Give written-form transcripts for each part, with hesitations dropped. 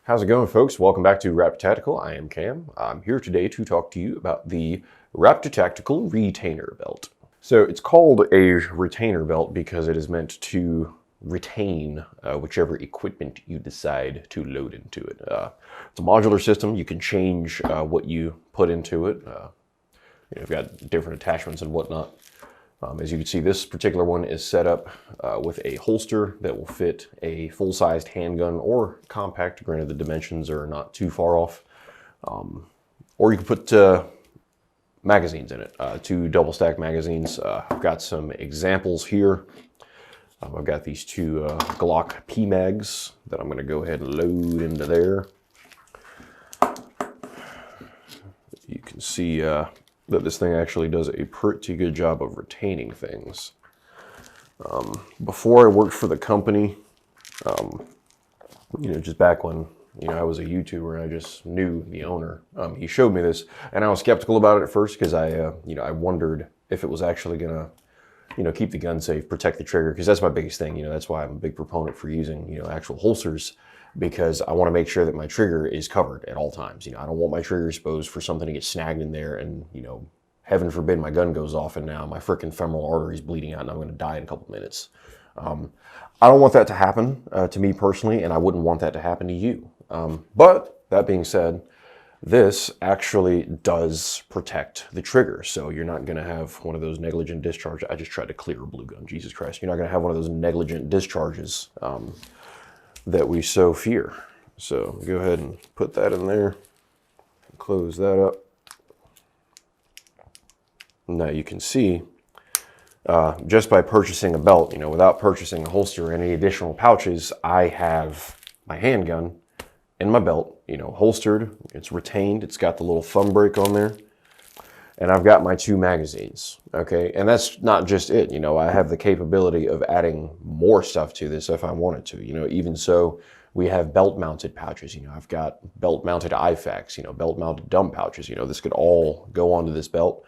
How's it going, folks? Welcome back to Raptor Tactical. I am Cam. I'm here today to talk to you about the Raptor Tactical Retainer Belt. So it's called a retainer belt because it is meant to retain whichever equipment you decide to load into it. It's a modular system. You can change what you put into it. You've got different attachments and whatnot. As you can see, this particular one is set up with a holster that will fit a full-sized handgun or compact. Granted, the dimensions are not too far off. Or you can put magazines in it, 2 double-stack magazines. I've got some examples here. I've got these 2 Glock P-Mags that I'm going to go ahead and load into there. You can see that this thing actually does a pretty good job of retaining things. Before I worked for the company, just back when I was a YouTuber and I just knew the owner, he showed me this, and I was skeptical about it at first because I wondered if it was actually gonna keep the gun safe, protect the trigger, because that's my biggest thing. That's why I'm a big proponent for using actual holsters, because I want to make sure that my trigger is covered at all times. I don't want my trigger exposed for something to get snagged in there and, heaven forbid my gun goes off and now my frickin' femoral artery is bleeding out and I'm going to die in a couple minutes. I don't want that to happen to me personally, and I wouldn't want that to happen to you. But that being said, this actually does protect the trigger. So you're not going to have one of those negligent discharges. I just tried to clear a blue gun, Jesus Christ. You're not going to have one of those negligent discharges that we so fear. So go ahead and put that in there, close that up. Now you can see, just by purchasing a belt, without purchasing a holster or any additional pouches, I have my handgun in my belt, holstered, it's retained, it's got the little thumb brake on there, and I've got my 2 magazines, okay? And that's not just it, I have the capability of adding more stuff to this if I wanted to, even so, we have belt-mounted pouches, I've got belt-mounted IFAKs, belt-mounted dump pouches, this could all go onto this belt,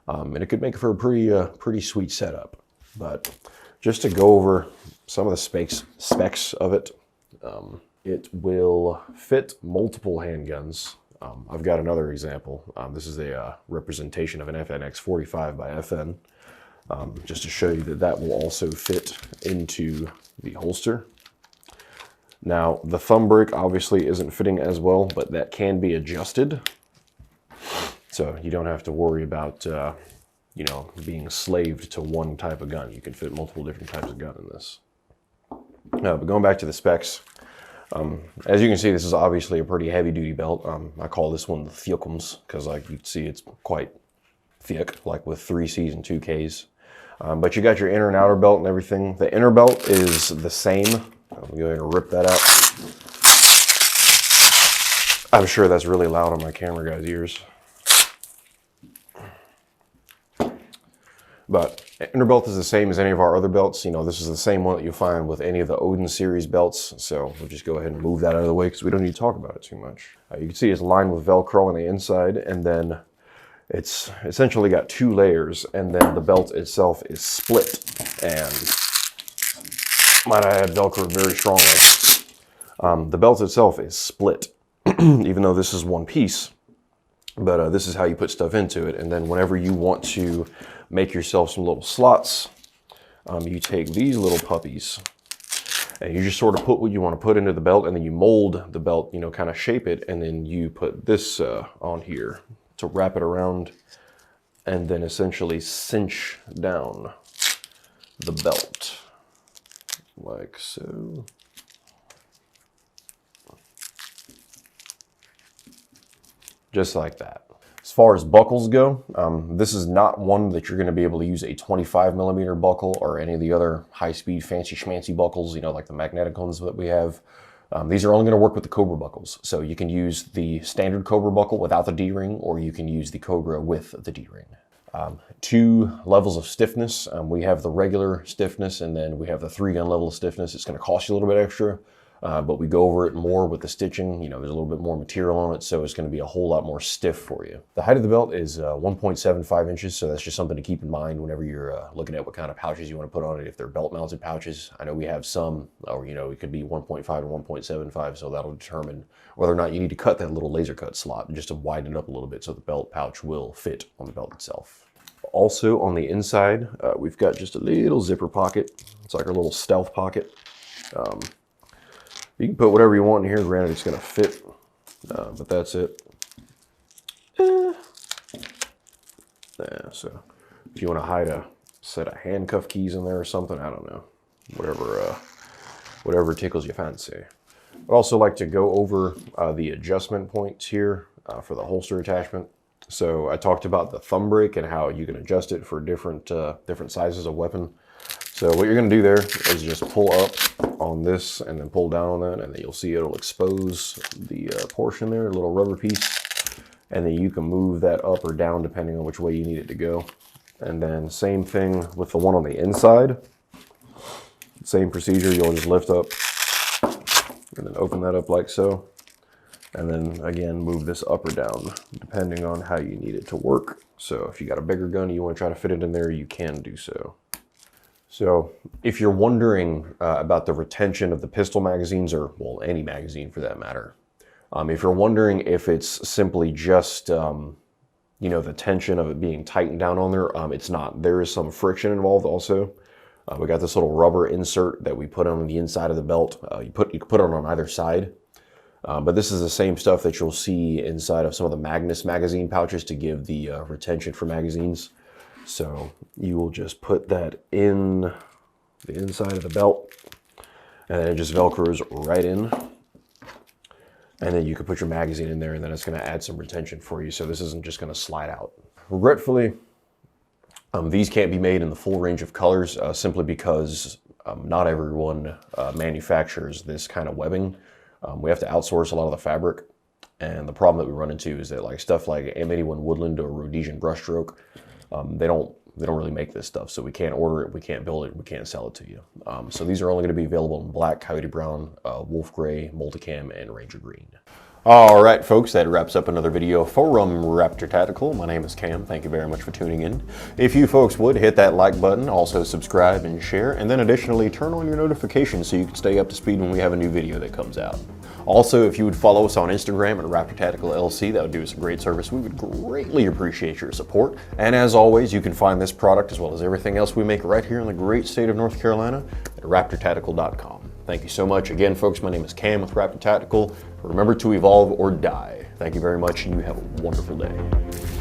and it could make for a pretty sweet setup. But just to go over some of the specs of it, it will fit multiple handguns. I've got another example. This is a representation of an FNX 45 by FN, just to show you that will also fit into the holster. Now, the thumb brake obviously isn't fitting as well, but that can be adjusted. So you don't have to worry about, being slaved to one type of gun. You can fit multiple different types of gun in this. But going back to the specs, as you can see, this is obviously a pretty heavy-duty belt. I call this one the Thickums because, like you can see, it's quite thick, like with 3Cs and 2Ks. But you got your inner and outer belt and everything. The inner belt is the same. I'll go ahead and rip that out. I'm sure that's really loud on my camera guy's ears. But inner belt is the same as any of our other belts. This is the same one that you'll find with any of the Odin series belts. So we'll just go ahead and move that out of the way because we don't need to talk about it too much. You can see it's lined with Velcro on the inside, and then it's essentially got 2 layers, and then the belt itself is split. And might I add, Velcro very strongly. The belt itself is split, even though this is one piece. But this is how you put stuff into it. And then whenever you want to make yourself some little slots, you take these little puppies and you just sort of put what you want to put into the belt, and then you mold the belt, kind of shape it, and then you put this on here to wrap it around and then essentially cinch down the belt like so. Just like that. As far as buckles go, this is not one that you're going to be able to use a 25mm buckle or any of the other high-speed fancy schmancy buckles, like the magnetic ones that we have. These are only going to work with the Cobra buckles. So you can use the standard Cobra buckle without the D-ring, or you can use the Cobra with the D-ring. 2 levels of stiffness. We have the regular stiffness, and then we have the 3-gun level of stiffness. It's going to cost you a little bit extra. but we go over it more with the stitching. You know, there's a little bit more material on it, so it's going to be a whole lot more stiff for you. The height of the belt is 1.75 inches, so that's just something to keep in mind whenever you're looking at what kind of pouches you want to put on it. If they're belt-mounted pouches, I know we have some, or you know, it could be 1.5 to 1.75, so that'll determine whether or not you need to cut that little laser cut slot just to widen it up a little bit so the belt pouch will fit on the belt itself. Also on the inside, we've got just a little zipper pocket. It's like our little stealth pocket. You can put whatever you want in here. Granted, it's going to fit, but that's it. Yeah, so if you want to hide a set of handcuff keys in there or something, I don't know. Whatever tickles your fancy. I'd also like to go over the adjustment points here for the holster attachment. So I talked about the thumb brake and how you can adjust it for different sizes of weapon. So what you're going to do there is just pull up on this and then pull down on that, and then you'll see it'll expose the portion there, a little rubber piece. And then you can move that up or down depending on which way you need it to go. And then same thing with the one on the inside. Same procedure, you'll just lift up and then open that up like so. And then again, move this up or down depending on how you need it to work. So if you got a bigger gun and you want to try to fit it in there, you can do so. So if you're wondering about the retention of the pistol magazines, or well, any magazine for that matter, if you're wondering if it's simply just, you know, the tension of it being tightened down on there, it's not. There is some friction involved also. We got this little rubber insert that we put on the inside of the belt. You can put it on either side. But this is the same stuff that you'll see inside of some of the Magnus magazine pouches to give the retention for magazines. So you will just put that in the inside of the belt, and then it just Velcros right in. And then you can put your magazine in there, and then it's going to add some retention for you. So this isn't just going to slide out. Regretfully, these can't be made in the full range of colors simply because not everyone manufactures this kind of webbing. We have to outsource a lot of the fabric. And the problem that we run into is that like stuff like M81 Woodland or Rhodesian Brushstroke, they don't really make this stuff, so we can't order it, we can't build it, we can't sell it to you. So these are only going to be available in black, coyote brown, wolf gray, multicam, and ranger green. All right, folks, that wraps up another video from Raptor Tactical. My name is Cam. Thank you very much for tuning in. If you folks would, hit that like button, also subscribe and share, and then additionally turn on your notifications so you can stay up to speed when we have a new video that comes out. Also, if you would follow us on Instagram at Raptor Tactical LC, that would do us a great service. We would greatly appreciate your support. And as always, you can find this product as well as everything else we make right here in the great state of North Carolina at raptortactical.com. Thank you so much. Again, folks, my name is Cam with Raptor Tactical. Remember to evolve or die. Thank you very much, and you have a wonderful day.